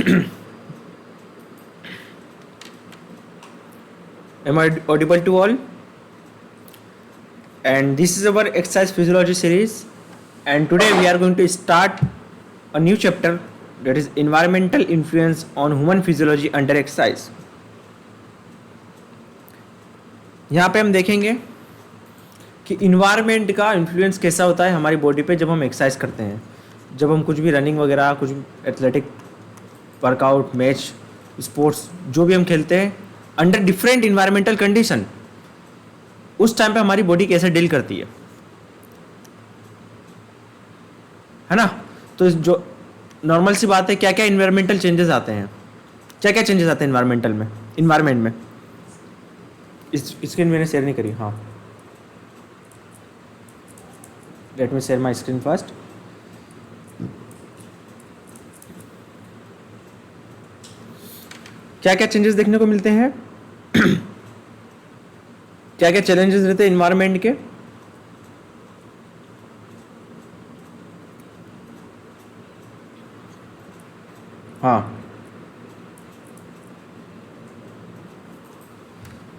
Am I audible to all? And this is our exercise physiology series, and today we are going to start a new chapter, that is environmental influence on human physiology under exercise. यहाँ पे हम देखेंगे कि environment का influence कैसा होता है हमारी बॉडी पे जब हम एक्सरसाइज करते हैं, जब हम कुछ भी रनिंग वगैरह, कुछ एथलेटिक वर्कआउट, मैच, स्पोर्ट्स जो भी हम खेलते हैं अंडर डिफरेंट इन्वायरमेंटल कंडीशन, उस टाइम पे हमारी बॉडी कैसे डील करती है ना। तो जो नॉर्मल सी बात है, क्या क्या इन्वायरमेंटल चेंजेस आते हैं, क्या क्या चेंजेस आते हैं इन्वायरमेंट में। स्क्रीन मैंने शेयर नहीं करी, हाँ, let me share my screen first. क्या क्या चेंजेस देखने को मिलते हैं क्या क्या चैलेंजेस रहते हैं इन्वायरमेंट के। हाँ,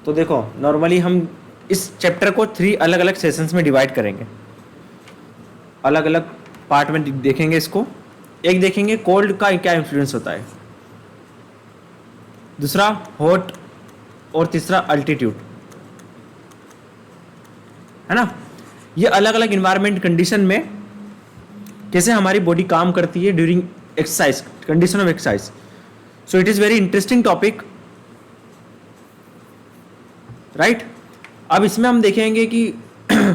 तो देखो नॉर्मली हम इस चैप्टर को 3 अलग अलग सेशंस में डिवाइड करेंगे, अलग अलग पार्ट में देखेंगे इसको। एक देखेंगे कोल्ड का क्या इन्फ्लुएंस होता है, दूसरा हॉट, और तीसरा अल्टीट्यूड, है ना। ये अलग अलग इन्वायरमेंट कंडीशन में कैसे हमारी बॉडी काम करती है during exercise, condition of exercise. So it is very interesting topic, right. अब इसमें हम देखेंगे कि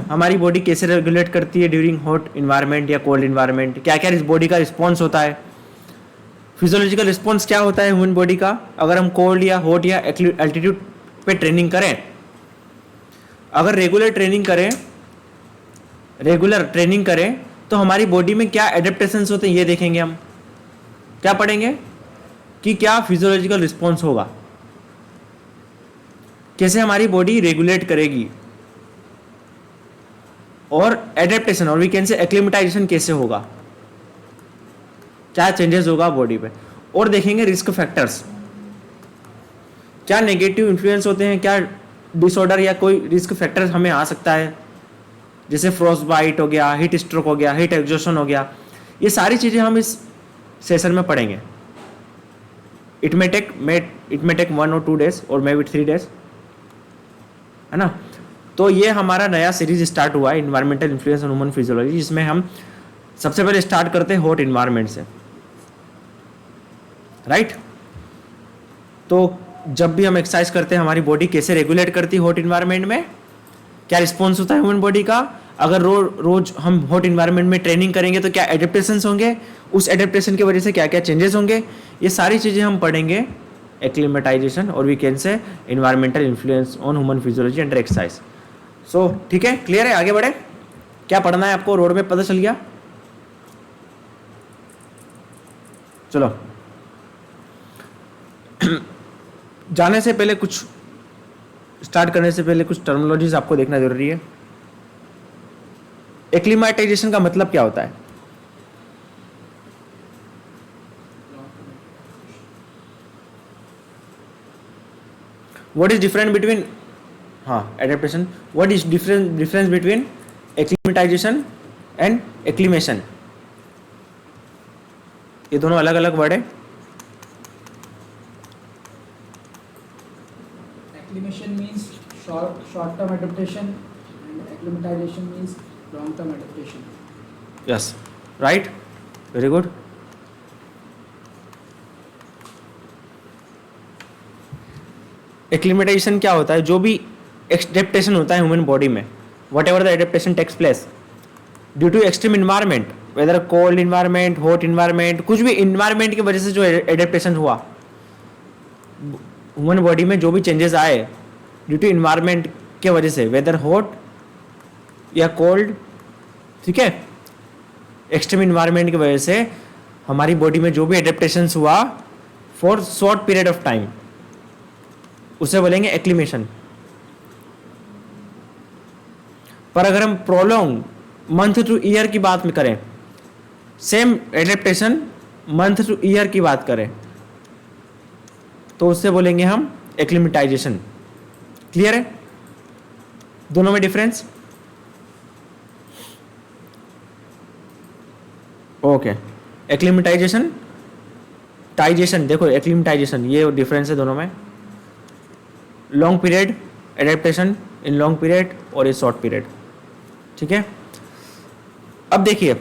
हमारी बॉडी कैसे रेगुलेट करती है ड्यूरिंग हॉट इन्वायरमेंट या कोल्ड इन्वायरमेंट, क्या क्या इस बॉडी का रिस्पॉन्स होता है, फिजियोलॉजिकल रिस्पॉन्स क्या होता है ह्यूमन बॉडी का अगर हम कोल्ड या हॉट या एल्टीट्यूड पे ट्रेनिंग करें। अगर रेगुलर ट्रेनिंग करें तो हमारी बॉडी में क्या एडेप्टेशंस होते हैं, ये देखेंगे हम। क्या पढ़ेंगे कि क्या फिजियोलॉजिकल रिस्पॉन्स होगा, कैसे हमारी बॉडी रेगुलेट करेगी, और एडेप्टेशन और वी कैन से एक्लिमेटाइजेशन कैसे होगा, क्या चेंजेस होगा बॉडी पे। और देखेंगे रिस्क फैक्टर्स, क्या नेगेटिव इन्फ्लुएंस होते हैं, क्या डिसऑर्डर या कोई रिस्क फैक्टर हमें आ सकता है, जैसे फ्रॉस्ट बाइट हो गया, हीट स्ट्रोक हो गया, हीट एग्जॉशन हो गया। ये सारी चीज़ें हम इस सेशन में पढ़ेंगे। It may take 1 or 2 days और मे बी 3 days, है ना। तो ये हमारा नया सीरीज स्टार्ट हुआ है, environmental influence on human physiology, जिसमें हम सबसे पहले स्टार्ट करते हैं हॉट इन्वायरमेंट से, राइट। तो जब भी हम एक्सरसाइज करते हैं हमारी बॉडी कैसे रेगुलेट करती है हॉट इन्वायरमेंट में, क्या रिस्पॉन्स होता है ह्यूमन बॉडी का। अगर रोज हम हॉट इन्वायरमेंट में ट्रेनिंग करेंगे तो क्या एडेप्टेशंस होंगे, उस एडेप्टेशन की वजह से क्या क्या चेंजेस होंगे, ये सारी चीज़ें हम पढ़ेंगे। एक्लिमेटाइजेशन और we can say environmental influence on human physiology under exercise. So ठीक है, क्लियर है, आगे बढ़े। क्या पढ़ना है आपको, रोड में पता चल गया। चलो जाने से पहले स्टार्ट करने से पहले कुछ टर्मिनोलॉजीज आपको देखना जरूरी है। एक्लिमेटाइजेशन का मतलब क्या होता है। व्हाट इज डिफरेंट बिटवीन, हाँ, adaptation, what is difference between acclimatisation and acclimation, ये दोनों अलग अलग वर्ड है। Acclimation means short term adaptation and acclimatization means long term adaptation. Yes, right, very good. Acclimatisation क्या होता है, जो भी एडेप्टेशन होता है ह्यूमन बॉडी में, whatever the adaptation takes place due to extreme environment, whether cold environment, hot environment, कुछ भी इन्वायरमेंट की वजह से जो एडेप्टेशन हुआ ह्यूमन बॉडी में, जो भी चेंजेस आए ड्यू टू इन्वायरमेंट के वजह से, वेदर हॉट या कोल्ड, ठीक है, एक्सट्रीम इन्वायरमेंट की वजह से हमारी बॉडी में जो भी एडेप्टेशंस हुआ for short period of time, उसे बोलेंगे एक्लिमेशन। पर अगर हम प्रोलॉन्ग मंथ टू ईयर की बात में करें, same adaptation month two year की बात करें, तो उससे बोलेंगे हम एक्लिमेटाइजेशन। क्लियर है दोनों में डिफरेंस? ओके, एक्लिमेटाइजेशन, टाइजेशन, देखो एक्लिमेटाइजेशन ये डिफरेंस है दोनों में। Long period adaptation in long period और ये शॉर्ट पीरियड। ठीक है, अब देखिए,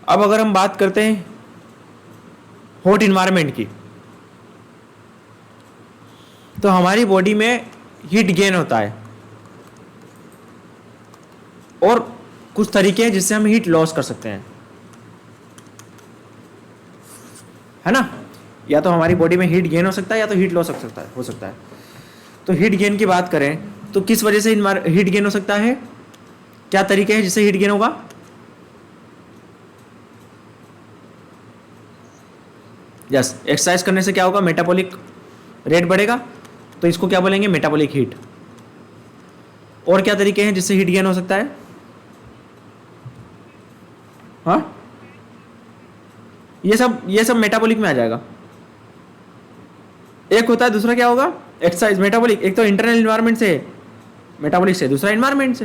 अब अगर हम बात करते हैं हॉट इन्वायरमेंट की, तो हमारी बॉडी में हीट गेन होता है और कुछ तरीके हैं जिससे हम हीट लॉस कर सकते हैं, है ना। या तो हमारी बॉडी में हीट गेन हो सकता है या तो हीट लॉस हो सकता है। तो हीट गेन की बात करें तो किस वजह से हीट गेन हो सकता है, क्या तरीके हैं जिससे हीट गेन होगा? यस, एक्सरसाइज करने से क्या होगा, मेटाबॉलिक रेट बढ़ेगा, तो इसको क्या बोलेंगे, मेटाबॉलिक हीट। और क्या तरीके हैं जिससे हीट गेन हो सकता है? हाँ, ये सब मेटाबॉलिक में आ जाएगा। एक होता है, दूसरा क्या होगा, एक्सरसाइज, मेटाबॉलिक। एक तो इंटरनल इन्वायरमेंट से मेटाबॉलिक से, दूसरा इन्वायरमेंट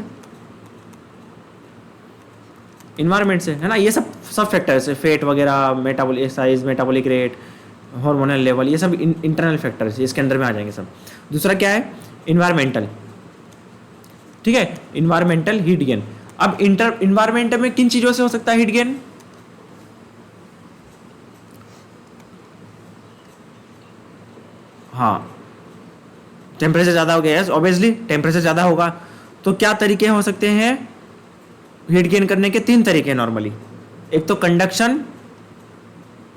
से, है ना। ये सब फैक्टर्स है, फेट वगैरह, metabolic exercise, metabolic rate, hormonal level, ये सब इंटरनल फैक्टर्स इसके अंदर में आ जाएंगे सब। दूसरा क्या है, इन्वायरमेंटल। ठीक है, इन्वायरमेंटल हीट गेन। अब इन्वायरमेंट में किन चीजों से हो सकता है हीट गेन? हाँ, टेम्परेचर ज़्यादा हो गया है, ऑब्वियसली टेम्परेचर ज़्यादा होगा। तो क्या तरीके हो सकते हैं हीट गेन करने के? 3 तरीके हैं नॉर्मली। एक तो कंडक्शन,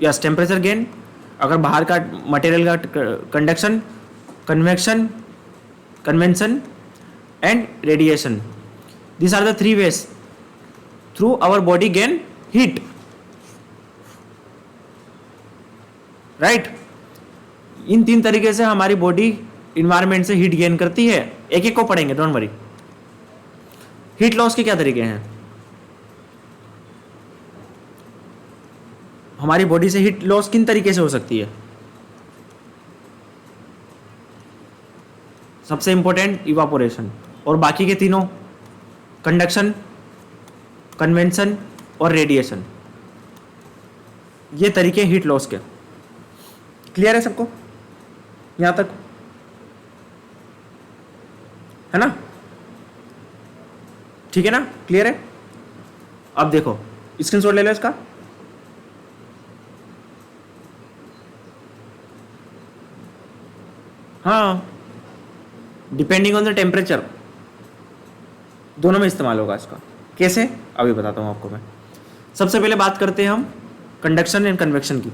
यस, टेम्परेचर गेन, अगर बाहर का मटेरियल का conduction, convention and radiation. These are the 3 ways through our body gain heat, right? इन 3 तरीके से हमारी बॉडी इन्वायरमेंट से हीट गेन करती है। एक एक को पढ़ेंगे, डोंट वरी। हीट लॉस के क्या तरीके हैं? हमारी बॉडी से हीट लॉस किन तरीके से हो सकती है? सबसे इंपॉर्टेंट इवापोरेशन, और बाकी के तीनों कंडक्शन, कन्वेंशन और रेडिएशन, ये तरीके हीट लॉस के। क्लियर है सबको यहां तक, है ना? ठीक है ना, क्लियर है? अब देखो, स्क्रीनशॉट ले लो इसका। हाँ, डिपेंडिंग ऑन द टेम्परेचर, दोनों में इस्तेमाल होगा इसका। कैसे, अभी बताता हूँ आपको मैं। सबसे पहले बात करते हैं हम कंडक्शन एंड कन्वेक्शन की।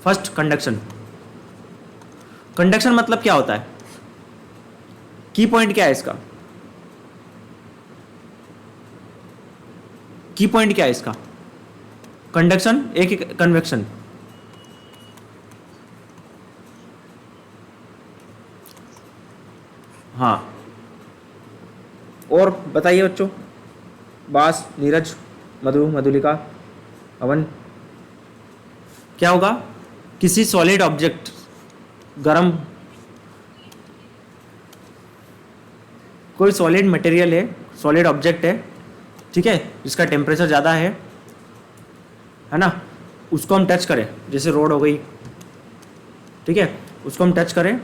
First, conduction. कंडक्शन मतलब क्या होता है, की पॉइंट क्या है इसका? की पॉइंट क्या है इसका? कंडक्शन, एक कन्वेक्शन। हाँ, और बताइए बच्चों, बास, नीरज, मधु, मधुलिका, अवन, क्या होगा? किसी सॉलिड ऑब्जेक्ट, गरम, कोई सॉलिड मटेरियल है, सॉलिड ऑब्जेक्ट है, ठीक है, जिसका टेम्परेचर ज़्यादा है ना, उसको हम टच करें, जैसे रोड हो गई, ठीक है, उसको हम टच करें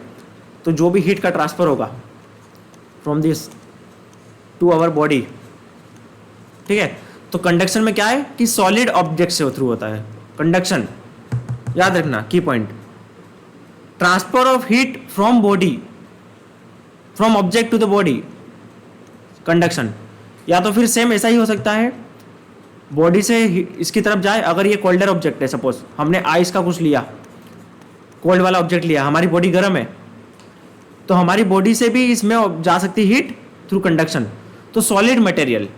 तो जो भी हीट का ट्रांसफ़र होगा from this to our body, ठीक है। तो कंडक्शन में क्या है कि सॉलिड ऑब्जेक्ट से थ्रू होता है कंडक्शन, याद रखना की point. Transfer of heat from body, from object to the body, conduction. या तो फिर सेम ऐसा ही हो सकता है, बॉडी से इसकी तरफ जाए। अगर ये कोल्डर ऑब्जेक्ट है, सपोज हमने आइस का कुछ लिया, कोल्ड वाला ऑब्जेक्ट लिया, हमारी बॉडी गर्म है, तो हमारी बॉडी से भी इसमें जा सकती हीट थ्रू कंडक्शन। तो सॉलिड मटेरियल,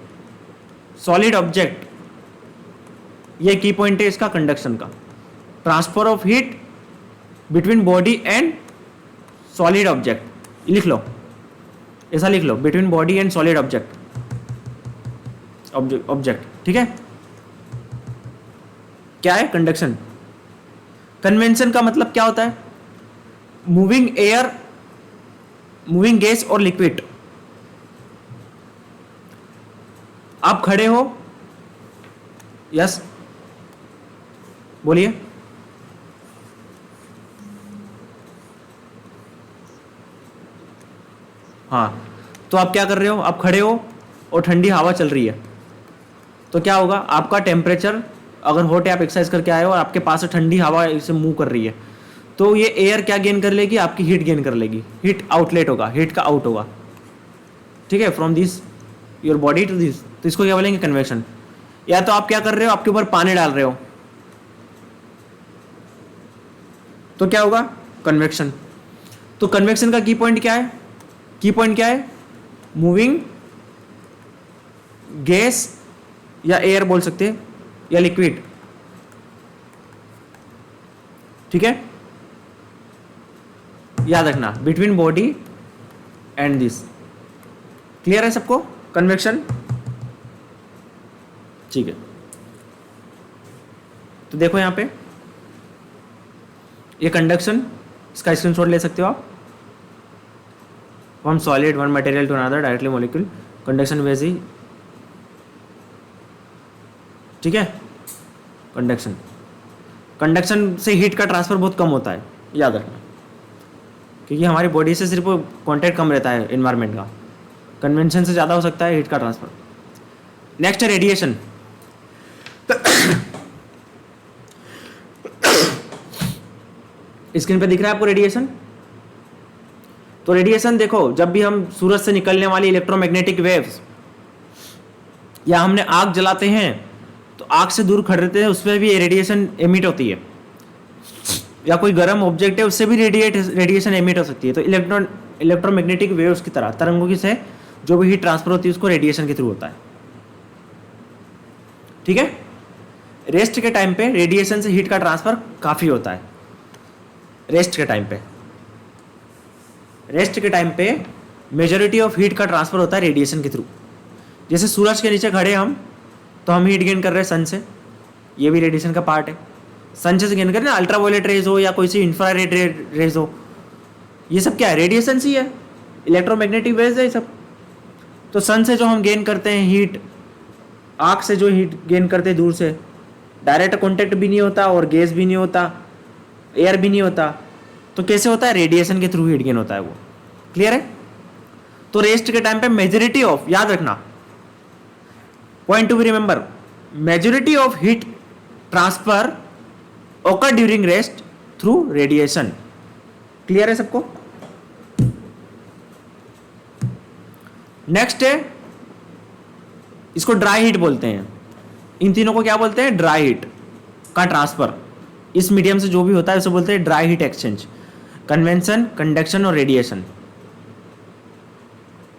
सॉलिड ऑब्जेक्ट, ये की पॉइंट है इसका कंडक्शन का। Transfer of heat between body and solid object, लिख लो, ऐसा लिख लो, between body and solid object, ठीक है। क्या है कंडक्शन? कन्वेंशन का मतलब क्या होता है? मूविंग एयर, मूविंग गैस और लिक्विड। आप खड़े हो, यस बोलिए। हाँ, तो आप क्या कर रहे हो, आप खड़े हो और ठंडी हवा चल रही है, तो क्या होगा, आपका टेम्परेचर अगर हॉट है, आप एक्सरसाइज करके आए हो और आपके पास से ठंडी हवा इसे मूव कर रही है, तो ये एयर क्या गेन कर लेगी, आपकी हीट गेन कर लेगी। हीट आउटलेट होगा, हीट का आउट होगा, ठीक है, from this your body to this, तो इसको क्या बोलेंगे, कन्वेक्शन। या तो आप क्या कर रहे हो, आपके ऊपर पानी डाल रहे हो, तो क्या होगा, कन्वेक्शन। तो कन्वेक्शन का की पॉइंट क्या है, की पॉइंट क्या है, मूविंग गैस या एयर बोल सकते हैं, या लिक्विड, ठीक है, याद रखना, between body and this. Clear है सबको, कन्वेक्शन, ठीक है। तो देखो यहां पे ये कंडक्शन, इसका स्क्रीनशॉट ले सकते हो आप। From solid one material to another directly molecule, conduction वैसे ही, ठीक है। कंडक्शन, कंडक्शन से हीट का ट्रांसफर बहुत कम होता है, याद रखना, क्योंकि हमारी बॉडी से सिर्फ कांटेक्ट कम रहता है एनवायरनमेंट का, कन्वेंशन से ज़्यादा हो सकता है हीट का ट्रांसफर। नेक्स्ट है रेडिएशन। स्क्रीन पे दिख रहा है आपको रेडिएशन। तो रेडिएशन देखो, जब भी हम सूरज से निकलने वाली इलेक्ट्रोमैग्नेटिक वेव्स, या हमने आग जलाते हैं तो आग से दूर खड़े रहते हैं, उसमें भी रेडिएशन एमिट होती है, या कोई गर्म ऑब्जेक्ट है उससे भी रेडिएशन एमिट हो सकती है। तो इलेक्ट्रोमैग्नेटिक वेव्स की तरह तरंगों की से जो भी हीट ट्रांसफर होती है उसको रेडिएशन के थ्रू होता है, ठीक है। रेस्ट के टाइम पे रेडिएशन से हीट का ट्रांसफर काफी होता है। रेस्ट के टाइम पे, रेस्ट के टाइम पे मेजॉरिटी ऑफ हीट का ट्रांसफर होता है रेडिएशन के थ्रू। जैसे सूरज के नीचे खड़े हम, तो हम हीट गेन कर रहे हैं सन से, ये भी रेडिएशन का पार्ट है। सन से गेन कर रहे हैं, अल्ट्रावायलेट रेज हो या कोई सी इंफ्रारेड रेज हो, ये सब क्या है, रेडिएशन ही है, इलेक्ट्रोमैग्नेटिक वेव्स है ये सब। तो सन से जो हम गेन करते हैं हीट, आग से जो हीट गेन करते हैं दूर से, डायरेक्ट कॉन्टेक्ट भी नहीं होता और गैस भी नहीं होता, एयर भी नहीं होता, तो कैसे होता है, रेडिएशन के थ्रू हीट गेन होता है वो। क्लियर है। तो रेस्ट के टाइम पे मेजॉरिटी ऑफ, याद रखना, point to be remember, majority of heat transfer occur during rest through radiation. Clear है सबको। नेक्स्ट है, इसको ड्राई हीट बोलते हैं। इन तीनों को क्या बोलते हैं, ड्राई हीट का ट्रांसफर। इस मीडियम से जो भी होता है उसे बोलते हैं dry heat exchange. Convention, conduction और रेडिएशन,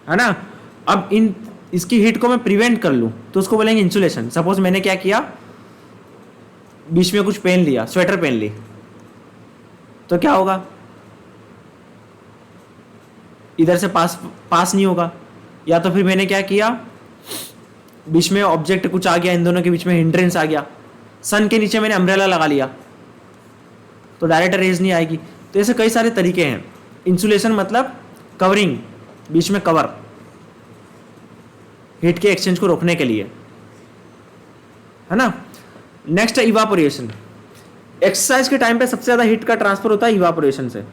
है ना। अब इन इसकी हीट को मैं प्रिवेंट कर लूं तो उसको बोलेंगे इंसुलेशन। सपोज मैंने क्या किया, बीच में कुछ पहन लिया, स्वेटर पहन ली, तो क्या होगा, इधर से पास नहीं होगा। या तो फिर मैंने क्या किया, बीच में ऑब्जेक्ट कुछ आ गया, इन दोनों के बीच में हिंड्रेंस आ गया, सन के नीचे मैंने अम्ब्रेला लगा लिया, तो डायरेक्ट रेज नहीं आएगी। तो ऐसे कई सारे तरीके हैं। इंसुलेशन मतलब कवरिंग, बीच में कवर, हीट के एक्सचेंज को रोकने के लिए, है ना। नेक्स्ट है इवापोरेशन। एक्सरसाइज के टाइम पे सबसे ज्यादा हीट का ट्रांसफर होता है इवापोरेशन से।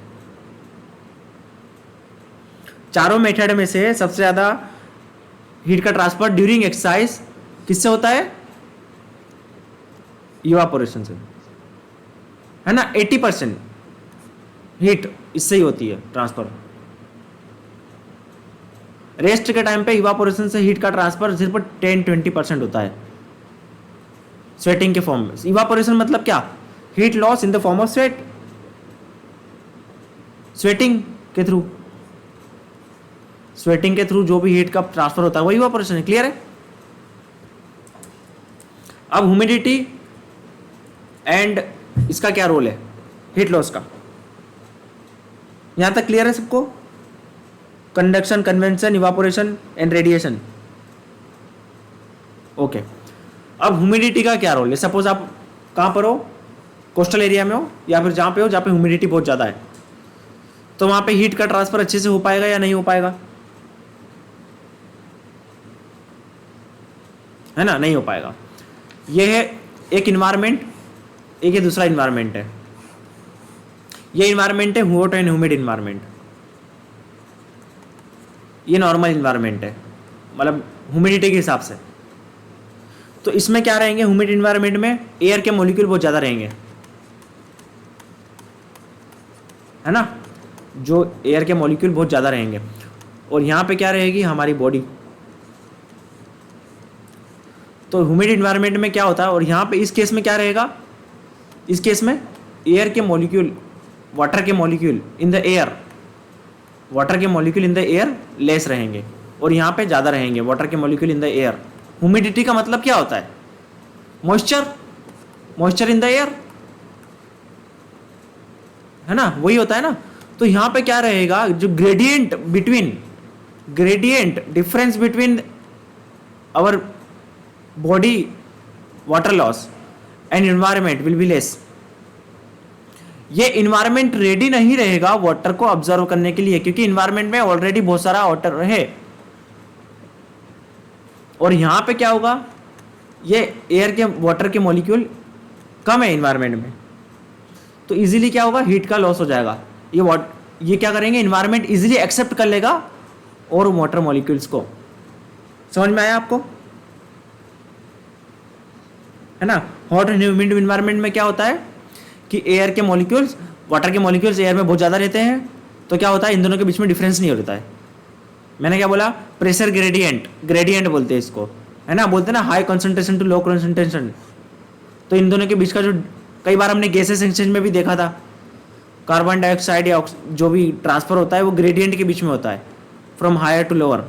चारों मेथड में से सबसे ज्यादा हीट का ट्रांसफर ड्यूरिंग एक्सरसाइज किससे होता है, इवापोरेशन से, है ना। 80% हीट इससे ही होती है ट्रांसफर। रेस्ट के टाइम पे इवापोरेशन से हीट का ट्रांसफर सिर्फ 10-20% होता है स्वेटिंग के फॉर्म में। इवापोरेशन मतलब क्या, heat loss in the form of sweat, sweating के थ्रू, स्वेटिंग के थ्रू जो भी हीट का ट्रांसफर होता है वो इवापोरेशन है। क्लियर है। अब ह्यूमिडिटी एंड इसका क्या रोल है, हीट लॉस का, यहां तक क्लियर है सबको। Conduction, convention, evaporation and radiation, okay. अब ह्यूमिडिटी का क्या रोल है। सपोज आप कहां पर हो, कोस्टल एरिया में हो या फिर जहां पे हो जहां पे ह्यूमिडिटी बहुत ज्यादा है, तो वहां पे हीट का ट्रांसफर अच्छे से हो पाएगा या नहीं हो पाएगा, है ना, नहीं हो पाएगा। ये है एक इन्वायरमेंट, एक ये दूसरा इन्वायरमेंट है। ये इन्वायरमेंट है हॉट एंड ह्यूमिड इन्वायरमेंट, ये नॉर्मल इन्वायरमेंट है, मतलब ह्यूमिडिटी के हिसाब से। तो इसमें क्या रहेंगे, ह्यूमिड इन्वायरमेंट में एयर के मॉलिक्यूल बहुत ज़्यादा रहेंगे, है ना, जो एयर के मॉलिक्यूल बहुत ज़्यादा रहेंगे। और यहाँ पे क्या रहेगी, हमारी बॉडी। तो ह्यूमिड इन्वायरमेंट में क्या होता है, और यहाँ पे इस केस में क्या रहेगा, इस केस में एयर के मॉलिक्यूल, वाटर के molecule in the air, water के molecule in the air less रहेंगे, और यहाँ पे ज़्यादा रहेंगे वाटर के molecule in the air. Humidity का मतलब क्या होता है, moisture, moisture in the air, है ना, वही होता है ना। तो यहाँ पे क्या रहेगा, जो gradient between, gradient difference between our body water loss and environment will be less. ये इन्वायरमेंट रेडी नहीं रहेगा वाटर को ऑब्जर्व करने के लिए, क्योंकि इन्वायरमेंट में ऑलरेडी बहुत सारा वाटर है। और यहां पे क्या होगा, ये एयर के वाटर के मॉलिक्यूल कम है इन्वायरमेंट में, तो इजीली क्या होगा, हीट का लॉस हो जाएगा। ये क्या करेंगे, इन्वायरमेंट इजीली एक्सेप्ट कर लेगा और वाटर मॉलिक्यूल्स को। समझ में आया आपको, है ना। हॉट एंड ह्यूमिड इन्वायरमेंट में क्या होता है कि एयर के मॉलिक्यूल्स, वाटर के मॉलिक्यूल्स एयर में बहुत ज़्यादा रहते हैं, तो क्या होता है, इन दोनों के बीच में डिफरेंस नहीं होता है। मैंने क्या बोला, प्रेशर ग्रेडियंट, ग्रेडियंट बोलते हैं इसको, है ना, बोलते हैं ना high concentration to low concentration. तो इन दोनों के बीच का जो कई बार हमने गैसेस एक्सचेंज में भी देखा था, कार्बन डाइऑक्साइड या जो भी ट्रांसफर होता है वो ग्रेडियंट के बीच में होता है, फ्रॉम हायर टू लोअर।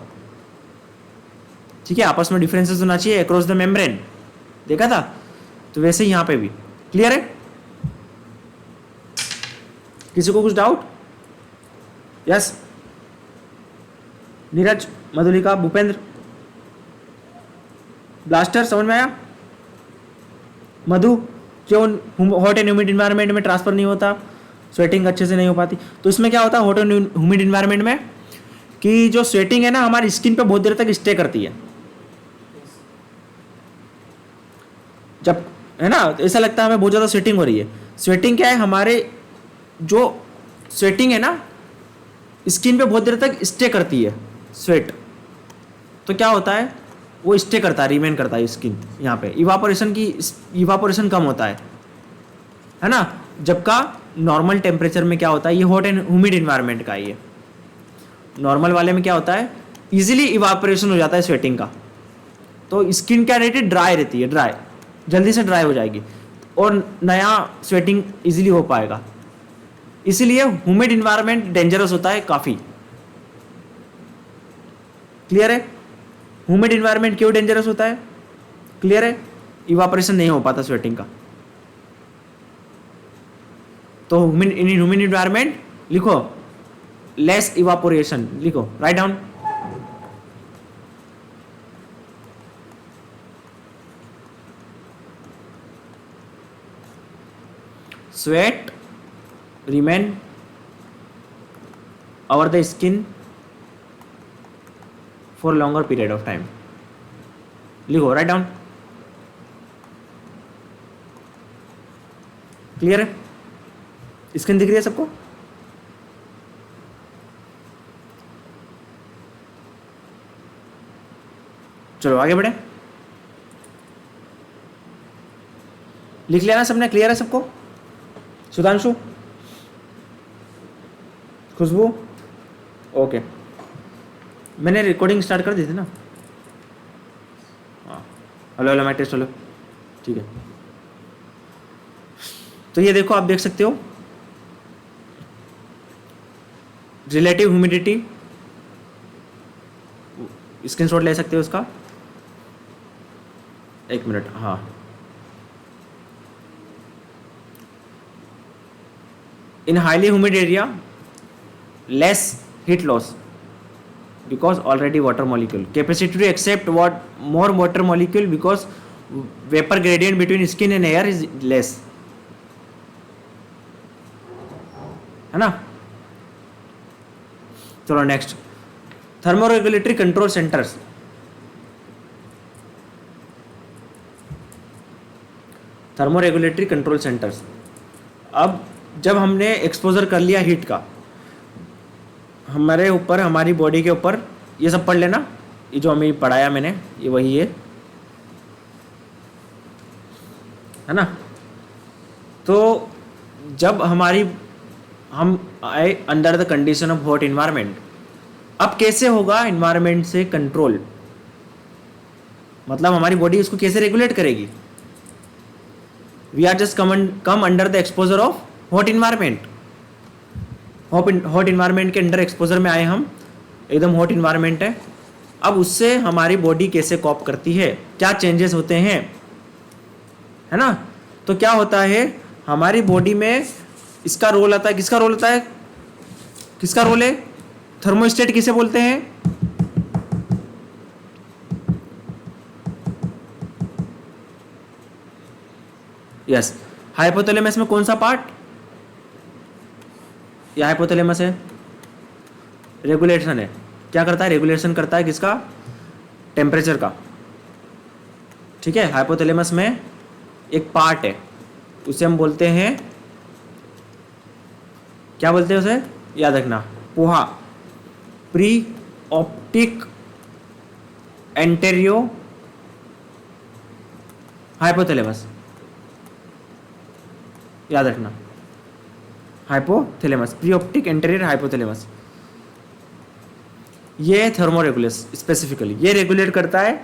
ठीक है, आपस में डिफरेंसेस होना चाहिए अक्रॉस द मेम्ब्रेन, देखा था। तो वैसे ही यहाँ पे भी क्लियर है, किसी को कुछ doubt? Yes, Neeraj, Madhulika, Bhupendra, blaster, समझ में आया? मधु, क्यों हॉट एंड ह्यूमिड इन्वायरमेंट में ट्रांसफर नहीं होता, स्वेटिंग अच्छे से नहीं हो पाती? तो इसमें क्या होता है हॉट एंड ह्यूमिड इन्वायरमेंट में, कि जो स्वेटिंग है ना हमारी स्किन पे बहुत देर तक स्टे करती है। जब, है ना, ऐसा लगता है हमें बहुत ज़्यादा स्वेटिंग हो रही है। स्वेटिंग क्या है, हमारे जो स्वेटिंग है ना स्किन पे बहुत देर तक स्टे करती है स्वेट, तो क्या होता है वो स्टे करता है, रिमेन करता है स्किन, यहाँ पे इवापोरेशन कम होता है ना। जबका नॉर्मल टेम्परेचर में क्या होता है, ये हॉट एंड ह्यूमिड इन्वायरमेंट का, ये नॉर्मल वाले में क्या होता है, इजीली इवापोरेशन हो जाता है स्वेटिंग का, तो स्किन क्या रहती है, ड्राई रहती है, ड्राई, जल्दी से ड्राई हो जाएगी और नया स्वेटिंग इजीली हो पाएगा। इसीलिए ह्यूमिड इन्वायरमेंट डेंजरस होता है काफ़ी। क्लियर है, ह्यूमिड इन्वायरमेंट क्यों डेंजरस होता है, क्लियर है, इवापोरेशन नहीं हो पाता स्वेटिंग का। तो इन ह्यूमिड इन्वायरमेंट लिखो, लेस इवापोरेशन, लिखो, write down. sweat remain over the skin for longer period of time, लिखो, राइट डाउन। क्लियर है, स्क्रीन दिख रही है सबको? चलो आगे बढ़े, लिख लिया ना सबने, क्लियर है सबको? सुधांशु, खुशबू, ओके, मैंने रिकॉर्डिंग स्टार्ट कर दी थी ना। हाँ, hello hello mic test, hello, ठीक है। तो ये देखो, आप देख सकते हो रिलेटिव ह्यूमिडिटी, स्क्रीनशॉट ले सकते हो उसका, एक मिनट, हाँ। In highly humid area, less heat loss because already water molecule. Capacity to accept more water molecule because vapor gradient between skin and air is less. है ना? चलो next, thermoregulatory control centres. Thermoregulatory control centres, अब जब हमने exposure कर लिया heat का हमारे ऊपर, हमारी बॉडी के ऊपर, ये सब पढ़ लेना, ये जो हमें पढ़ाया मैंने ये वही है ना। तो जब हम आए under the condition of hot environment, अब कैसे होगा इन्वायरमेंट से कंट्रोल, मतलब हमारी बॉडी उसको कैसे रेगुलेट करेगी। We are just come under the exposure of hot environment, hot environment के अंडर एक्सपोजर में आए हम, एकदम हॉट इन्वायरमेंट है। अब उससे हमारी बॉडी कैसे कॉप करती है, क्या चेंजेस होते हैं, है ना। तो क्या होता है हमारी बॉडी में, इसका रोल आता है, किसका रोल होता है, किसका रोल है, थर्मोस्टेट किसे बोलते हैं, यस हाइपोथैलेमस में कौन सा पार्ट, यह हाइपोथैलेमस है, रेगुलेशन है, क्या करता है, रेगुलेशन करता है किसका, टेम्परेचर का, ठीक है। हाइपोथैलेमस में एक पार्ट है, उसे हम बोलते हैं, क्या बोलते हैं उसे, याद रखना, poha, pre optic antero hypothalamus, याद रखना, hypothalamus, pre optic anterior hypothalamus. ये थर्मोरेगुलेस स्पेसिफिकली ये रेगुलेट करता है,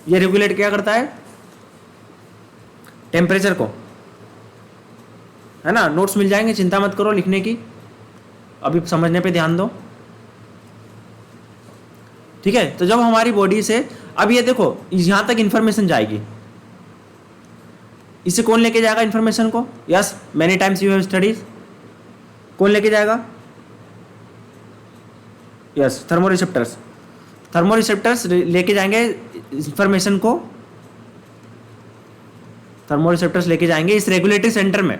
ये रेगुलेट क्या करता है, टेम्परेचर को, है ना। नोट्स मिल जाएंगे, चिंता मत करो लिखने की, अभी समझने पे ध्यान दो, ठीक है। तो जब हमारी बॉडी से, अब ये देखो यहां तक इंफॉर्मेशन जाएगी, इसे कौन लेके जाएगा इंफॉर्मेशन को, yes many times you have studies, कौन लेके जाएगा, यस थर्मोरिसेप्टर्स, थर्मोरिसेप्टर्स लेके जाएंगे इंफॉर्मेशन को, थर्मोरिसेप्टर्स लेके जाएंगे इस रेगुलेटरी सेंटर में,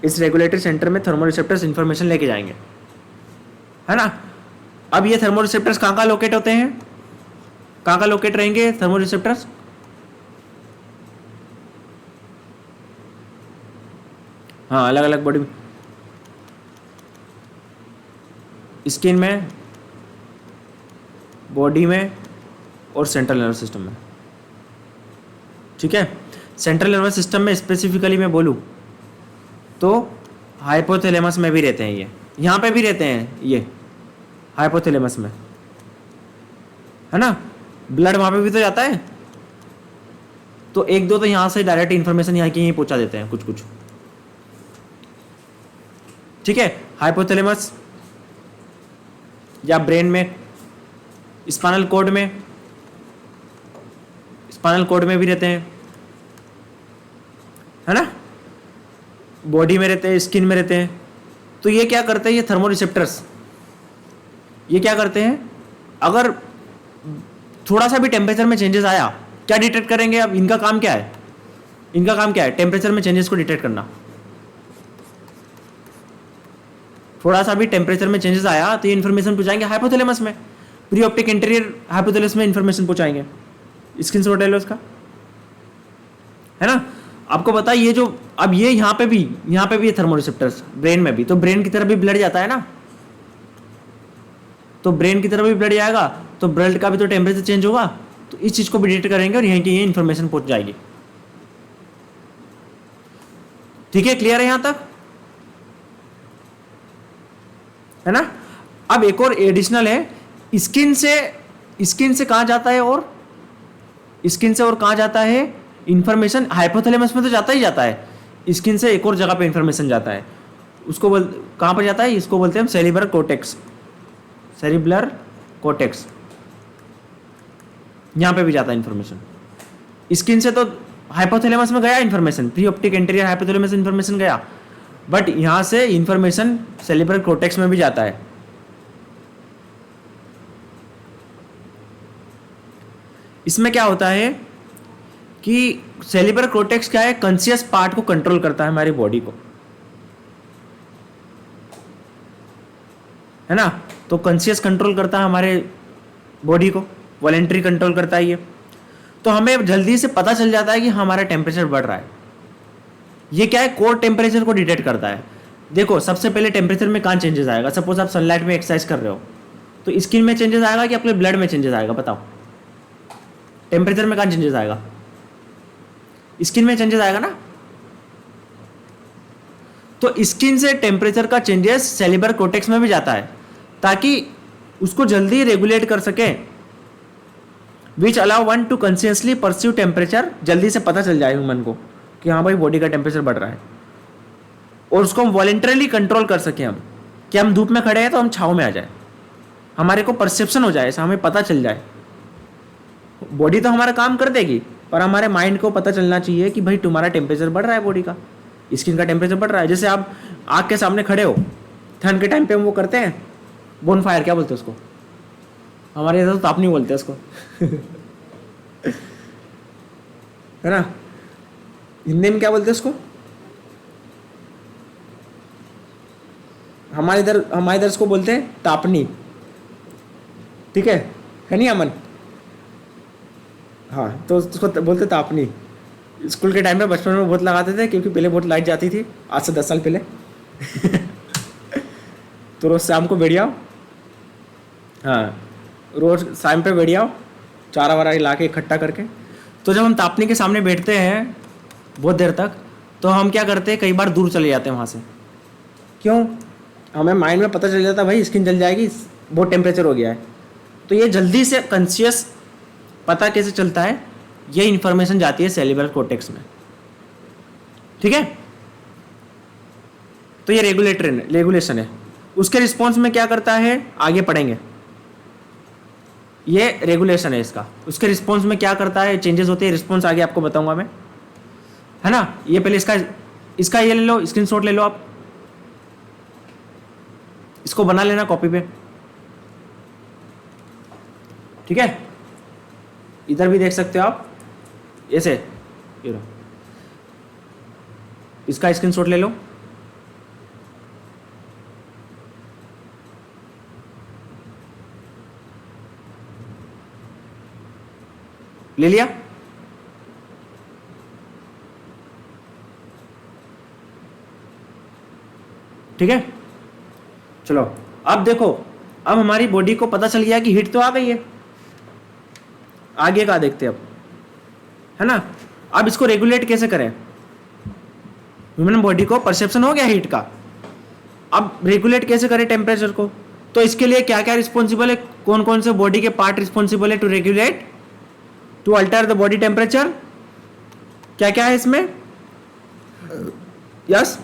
इस रेगुलेटरी सेंटर में थर्मोरिसेप्टर्स इंफॉर्मेशन लेके जाएंगे, है ना। अब ये थर्मोरिसेप्टर्स कहाँ कहाँ लोकेट होते हैं, कहाँ कहाँ लोकेट रहेंगे थर्मोरिसेप्टर्स, हाँ अलग अलग बॉडी में, स्किन में, बॉडी में और सेंट्रल नर्वस सिस्टम में, ठीक है। सेंट्रल नर्वस सिस्टम में स्पेसिफिकली मैं बोलूँ तो हाइपोथैलेमस में भी रहते हैं, ये यहाँ पे भी रहते हैं, ये हाइपोथैलेमस में, है ना। ब्लड वहाँ पे भी तो जाता है, तो एक दो तो यहाँ से डायरेक्ट इन्फॉर्मेशन यहाँ की यहीं पहुँचा देते हैं कुछ कुछ, ठीक है। हाइपोथैलेमस या ब्रेन में, स्पाइनल कॉर्ड में, स्पाइनल कॉर्ड में भी रहते हैं, है ना, बॉडी में रहते हैं, स्किन में रहते हैं। तो ये क्या करते हैं, ये थर्मोरिसेप्टर्स, ये क्या करते हैं, अगर थोड़ा सा भी टेम्परेचर में चेंजेस आया, क्या डिटेक्ट करेंगे, अब इनका काम क्या है, इनका काम क्या है, टेम्परेचर में चेंजेस को डिटेक्ट करना। थोड़ा सा भी टेम्परेचर में चेंजेस आया तो ये इन्फॉर्मेशन पहुंचाएंगे हाइपोथैलेमस में, प्री ऑप्टिक इंटीरियर हाइपोथैलेमस में इन्फॉर्मेशन पहुंचाएंगे, स्किन से होटल उसका, है ना। आपको पता है ये जो, अब ये यहाँ पे भी थर्मोरिसेप्टर्स ब्रेन में भी, तो ब्रेन की तरफ भी ब्लड जाता है ना, तो ब्रेन की तरफ भी ब्लड जाएगा, तो ब्लड का भी तो टेम्परेचर चेंज होगा, तो इस चीज को भी डिटेक्ट करेंगे और यहीं की ये इन्फॉर्मेशन पहुंच जाएगी, ठीक है। क्लियर है यहां तक, है ना। अब एक और एडिशनल है, स्किन से कहां जाता है, और स्किन से और कहां जाता है इंफॉर्मेशन, हाइपोथैलेमस में तो जाता ही जाता है, स्किन से एक और जगह पे इंफॉर्मेशन जाता है, उसको कहां पर जाता है, इसको बोलते हैं सेरिब्रल कोर्टेक्स, सेरिब्रल कोर्टेक्स, यहां पे भी जाता है इंफॉर्मेशन। स्किन से तो हाइपोथैलेमस में गया information, pre optic anterior hypothalamus information गया, बट यहां से इंफॉर्मेशन सेरिब्रल कोर्टेक्स में भी जाता है। इसमें क्या होता है कि सेरिब्रल कोर्टेक्स क्या है, कॉन्शियस पार्ट को कंट्रोल करता है हमारी बॉडी को, है ना। तो कॉन्शियस कंट्रोल करता है हमारे बॉडी को, वॉलेंट्री कंट्रोल करता है ये। तो हमें जल्दी से पता चल जाता है कि हमारा टेम्परेचर बढ़ रहा है। ये क्या है, कोर टेम्परेचर को डिटेक्ट करता है। देखो सबसे पहले टेम्परेचर में कहाँ चेंजेस आएगा, सपोज आप सनलाइट में एक्सरसाइज कर रहे हो तो स्किन में चेंजेस आएगा कि आपके ब्लड में चेंजेस आएगा, बताओ। टेम्परेचर में कहाँ चेंजेस आएगा, स्किन में चेंजेस आएगा ना। तो स्किन से टेम्परेचर का चेंजेस सेरिब्रल कॉर्टेक्स में भी जाता है ताकि उसको जल्दी रेगुलेट कर सके, which allow one two consciously pursue temperature. जल्दी से पता चल जाए ह्यूमन को कि हाँ भाई बॉडी का टेम्परेचर बढ़ रहा है, और उसको हम वॉलेंटरली कंट्रोल कर सके हम, कि हम धूप में खड़े हैं तो हम छाँव में आ जाए, हमारे को परसेप्शन हो जाए, ऐसा हमें पता चल जाए। बॉडी तो हमारा काम कर देगी, पर हमारे माइंड को पता चलना चाहिए कि भाई तुम्हारा टेम्परेचर बढ़ रहा है, बॉडी का, स्किन का टेम्परेचर बढ़ रहा है। जैसे आप आग के सामने खड़े हो, ठंड के टाइम पे हम वो करते हैं बोन फायर, क्या बोलते हैं उसको, हमारे इधर तो तापनी बोलते हैं उसको है ना, हिंदी में क्या बोलते हैं उसको, हमारे इधर इसको बोलते हैं तापनी, ठीक है नहीं अमन? हाँ तो उसको बोलते तापनी। स्कूल के टाइम पे बचपन में बहुत लगाते थे, क्योंकि पहले बहुत लाइट जाती थी, आज से 10 साल पहले तो रोज शाम को बैठ जाओ, हाँ रोज शाम पे बैठ जाओ, चारा वारा ला के इकट्ठा करके। तो जब हम तापनी के सामने बैठते हैं बहुत देर तक, तो हम क्या करते हैं, कई बार दूर चले जाते हैं वहाँ से। क्यों? हमें माइंड में पता चल जाता है भाई स्किन जल जाएगी, बहुत टेम्परेचर हो गया है। तो ये जल्दी से कॉन्शियस पता कैसे चलता है, ये इंफॉर्मेशन जाती है सेरिब्रल कॉर्टेक्स में, ठीक है। तो ये रेगुलेशन है। उसके रिस्पॉन्स में क्या करता है, आगे पढ़ेंगे। ये रेगुलेशन है इसका, उसके रिस्पॉन्स में क्या करता है, चेंजेस होते हैं, रिस्पॉन्स आगे आपको बताऊंगा मैं, है ना। ये पहले इसका ये ले लो, स्क्रीनशॉट ले लो आप, इसको बना लेना कॉपी पे, ठीक है। इधर भी देख सकते हो आप, ऐसे ये लो, इसका स्क्रीनशॉट ले लो। ले लिया? ठीक है, चलो अब देखो, अब हमारी बॉडी को पता चल गया कि हीट तो आ गई है। आगे का देखते हैं अब, है ना। अब इसको रेगुलेट कैसे करें, ह्यूमन बॉडी को परसेप्शन हो गया हीट का, अब रेगुलेट कैसे करें टेम्परेचर को। तो इसके लिए क्या क्या रिस्पॉन्सिबल है, कौन कौन से बॉडी के पार्ट रिस्पॉन्सिबल है to regulate, to alter the body temperature, क्या क्या है इसमें। Yes,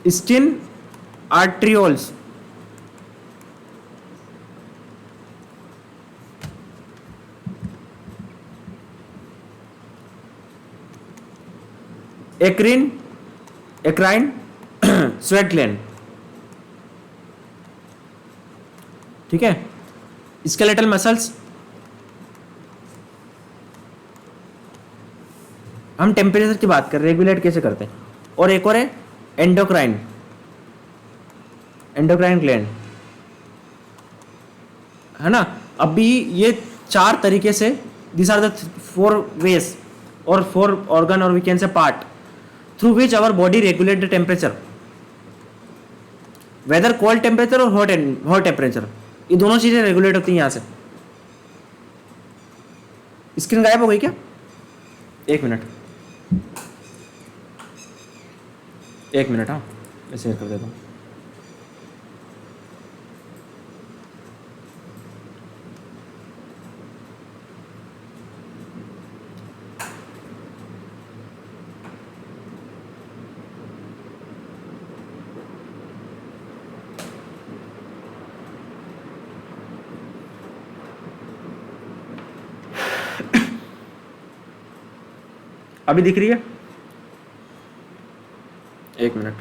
skin, arterioles, eccrine, sweat gland, ठीक है। स्केलेटल मसल्स, हम टेम्परेचर की बात कर रहे हैं, रेगुलेट कैसे करते हैं। और एक और है एंडोक्राइन ग्लैंड, है ना। अभी ये 4 तरीके से, दिस आर द 4 वेज और 4 ऑर्गन और we can say part through which our body regulate the temperature, whether cold temperature और हॉट टेम्परेचर, ये दोनों चीजें रेगुलेट होती हैं यहाँ से। स्क्रीन गायब हो गई क्या? एक मिनट, हाँ मैं शेयर कर देता हूँ। अभी दिख रही है? एक मिनट,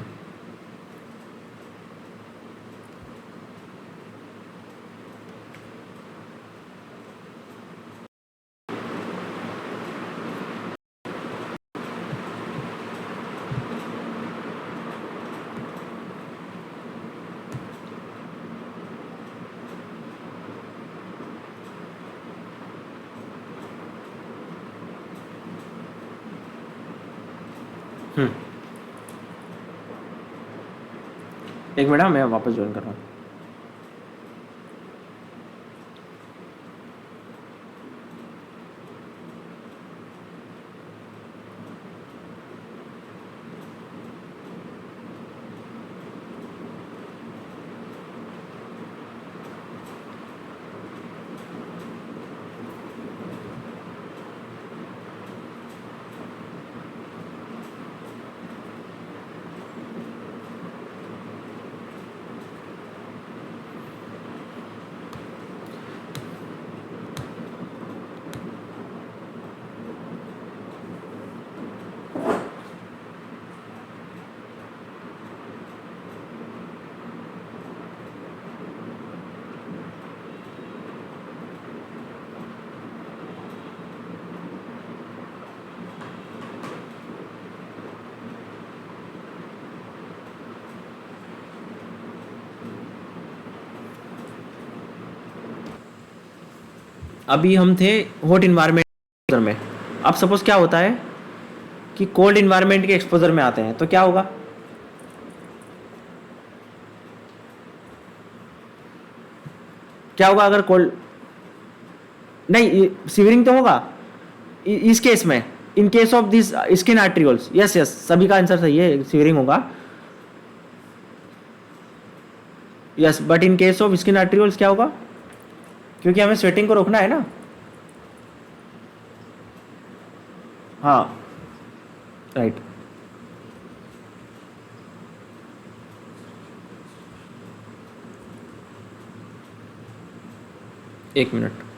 एक मिनट, मैं वापस ज्वाइन कर रहा हूँ। अभी हम थे हॉट इन्वायरमेंट में। अब सपोज क्या होता है कि कोल्ड इन्वायरमेंट के एक्सपोजर में आते हैं तो क्या होगा? क्या होगा अगर कोल्ड, नहीं सीवरिंग तो होगा इस केस में, in case of this skin arterioles. Yes yes, सभी का आंसर सही है, सीवरिंग होगा। Yes, but in case of skin arterioles क्या होगा? क्योंकि हमें स्वेटिंग को रोकना है ना। हाँ, राइट। एक मिनट।